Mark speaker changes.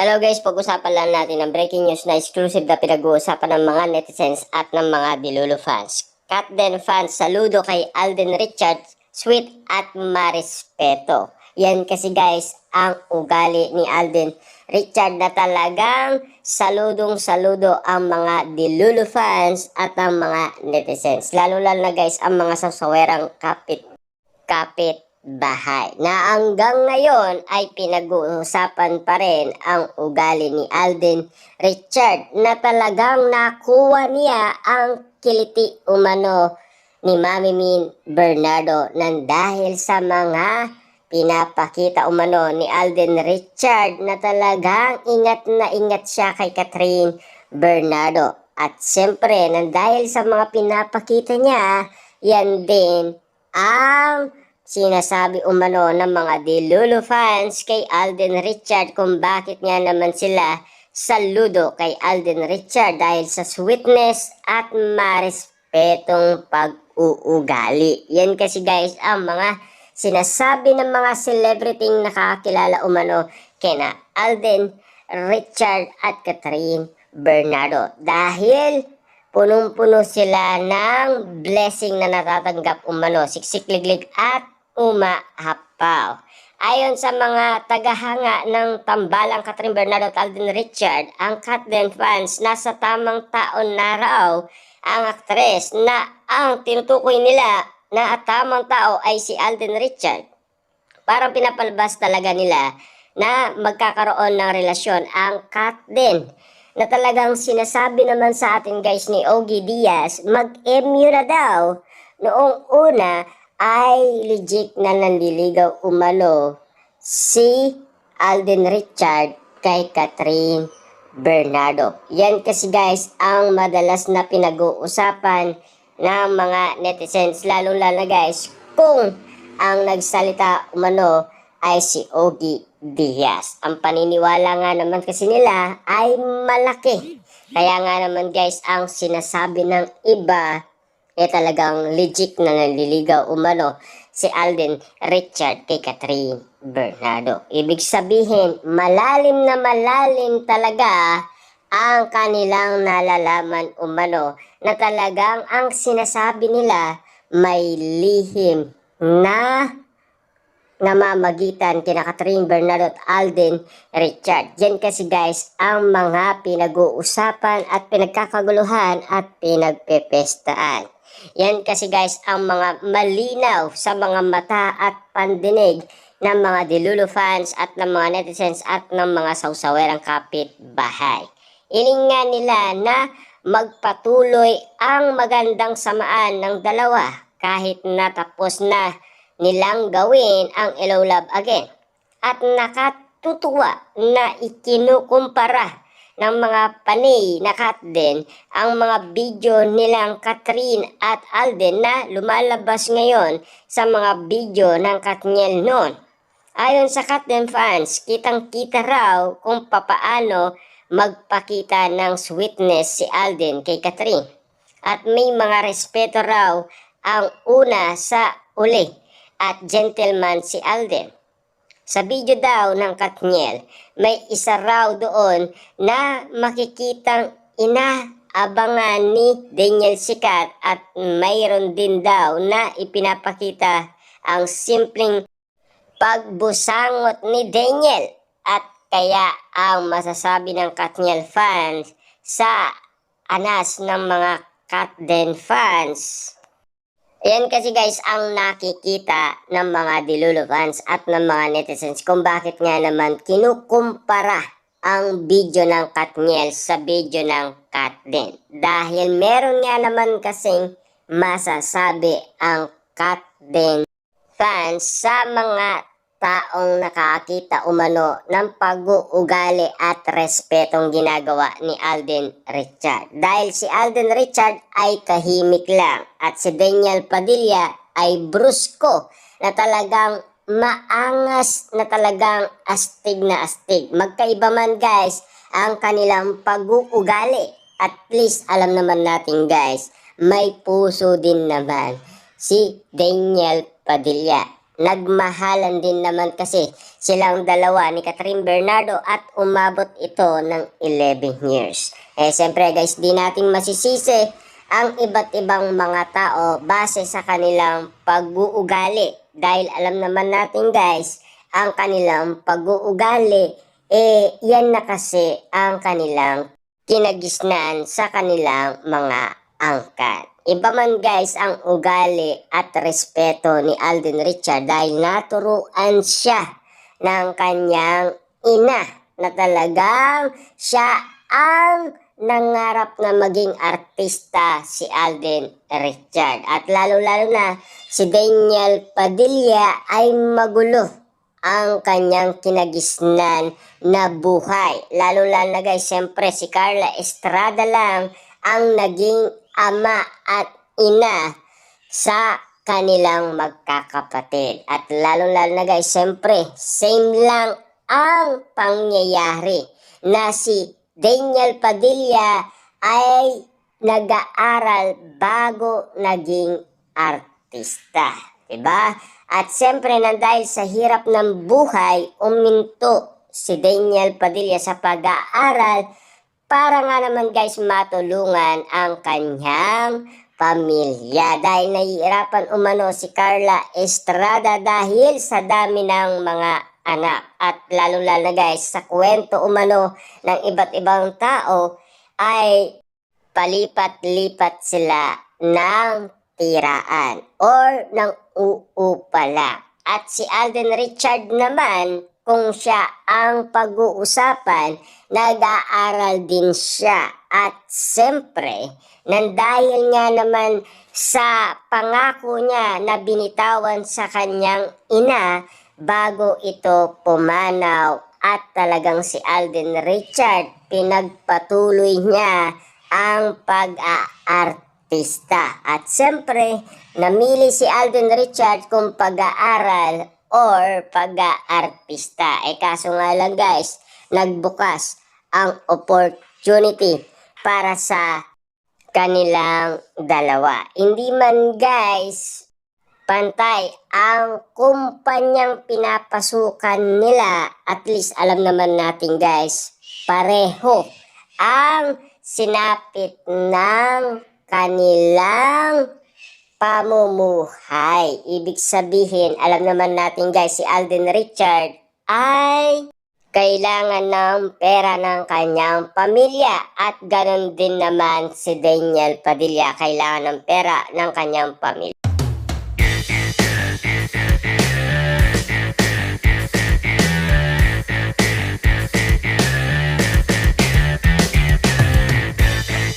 Speaker 1: Hello guys, pag-usapan lang natin ang breaking news na exclusive na pinag-uusapan ng mga netizens at ng mga Dilulu fans. Katden fans, saludo kay Alden Richards, sweet at marespeto. Yan kasi guys, ang ugali ni Alden Richard na talagang saludong-saludo ang mga Dilulu fans at ang mga netizens. Lalo-lalo na guys, ang mga sasawerang kapit bahay na hanggang ngayon ay pinag-uusapan pa rin ang ugali ni Alden Richard na talagang nakuha niya ang kiliti umano ni Mami Min Bernardo nang dahil sa mga pinapakita umano ni Alden Richard na talagang ingat na ingat siya kay Catherine Bernardo. At siyempre, nang dahil sa mga pinapakita niya, yan din ang sinasabi umano ng mga Dilulu fans kay Alden Richard kung bakit nga naman sila saludo kay Alden Richard dahil sa sweetness at marespetong pag-uugali. Yan kasi guys ang mga sinasabi ng mga celebrity nakakilala umano kina Alden Richard at Catherine Bernardo dahil punong-puno sila ng blessing na natatanggap umano, siksikliglig at umahapaw. Ayon sa mga tagahanga ng tambalang Catherine Bernardo at Alden Richard, ang Katden fans nasa tamang taon na raw ang aktres na ang tinutukoy nila na tamang tao ay si Alden Richard. Parang pinapalabas talaga nila na magkakaroon ng relasyon ang Katden na talagang sinasabi naman sa atin guys ni Ogie Diaz, mag-MU na daw. Noong una ay legit na nanliligaw umano si Alden Richard kay Catherine Bernardo. Yan kasi guys ang madalas na pinag-uusapan ng mga netizens, lalo-lalo guys kung ang nagsalita umano ay si Ogie Diaz. Ang paniniwala nga naman kasi nila ay malaki. Kaya nga naman guys, ang sinasabi ng iba talagang legit na nanliligaw umano si Alden Richard kay Catherine Bernardo. Ibig sabihin, malalim na malalim talaga ang kanilang nalalaman umano na talagang ang sinasabi nila may lihim na namamagitan kina Catherine Bernardo at Alden Richard. Yan kasi guys ang mga pinag-uusapan at pinagkakaguluhan at pinagpepestaan. Yan kasi guys ang mga malinaw sa mga mata at pandinig ng mga Dilulu fans at ng mga netizens at ng mga sawsawerang kapitbahay. Iling nga nila na magpatuloy ang magandang samaan ng dalawa kahit natapos na nilang gawin ang Hello Love Again. At nakatutuwa na ikinukumpara ng mga panay na Katden ang mga video nilang Catherine at Alden na lumalabas ngayon sa mga video ng Katniel noon. Ayon sa Katden fans, kitang-kita raw kung papaano magpakita ng sweetness si Alden kay Catherine. At may mga respeto raw ang una sa uli at gentleman si Alden. Sa video daw ng Katniel, may isa raw doon na makikitang inaabangan ni Daniel Sikat at mayroon din daw na ipinapakita ang simpleng pagbusangot ni Daniel at kaya ang masasabi ng Katniel fans sa anas ng mga Katden fans. Yan kasi guys ang nakikita ng mga Dilulu fans at ng mga netizens kung bakit nga naman kinukumpara ang video ng Katniel sa video ng Katden. Dahil meron nga naman kasing masasabi ang Katden fans sa mga taong nakakita umano ng pag-uugali at respetong ginagawa ni Alden Richard. Dahil si Alden Richard ay tahimik lang at si Daniel Padilla ay brusko na talagang maangas na talagang astig na astig. Magkaiba man guys ang kanilang pag-uugali. At least alam naman natin guys, may puso din naman si Daniel Padilla. nagmahalan din naman kasi silang dalawa ni Catherine Bernardo at umabot ito ng 11 years. Siyempre guys, di natin masisisi ang iba't ibang mga tao base sa kanilang pag-uugali. Dahil alam naman natin guys, ang kanilang pag-uugali, yan na kasi ang kanilang kinagisnaan sa kanilang mga angkat. Iba man guys ang ugali at respeto ni Alden Richard dahil naturuan siya ng kanyang ina na talagang siya ang nangarap na maging artista si Alden Richard. At lalo-lalo na si Daniel Padilla ay magulo ang kanyang kinagisnan na buhay. Lalo-lalo na guys, siyempre si Carla Estrada lang ang naging ama at ina sa kanilang magkakapatid. At lalo-lalo na guys, siyempre same lang ang pangyayari na si Daniel Padilla ay nag-aaral bago naging artista. Diba? At siyempre nang dahil sa hirap ng buhay, uminto si Daniel Padilla sa pag-aaral para nga naman guys matulungan ang kanyang pamilya. Dahil nahihirapan umano si Carla Estrada dahil sa dami ng mga anak. At lalo-lalo na guys sa kwento umano ng iba't ibang tao ay palipat-lipat sila ng tiraan or ng uupala. At si Alden Richard naman, kung siya ang pag-uusapan, nag-aaral din siya. At siyempre, nang dahil nga naman sa pangako niya na binitawan sa kanyang ina bago ito pumanaw, at talagang si Alden Richard pinagpatuloy niya ang pag-aartista. At siyempre, namili si Alden Richard kung pag-aaral or pag-aartista. Kaso nga lang guys, nagbukas ang opportunity para sa kanilang dalawa. Hindi man guys pantay ang kumpanyang pinapasukan nila, at least alam naman natin guys, pareho ang sinapit ng kanilang pamumuhay. Ibig sabihin, alam naman natin guys, si Alden Richard ay kailangan ng pera ng kanyang pamilya, at ganon din naman si Daniel Padilla, kailangan ng pera ng kanyang pamilya.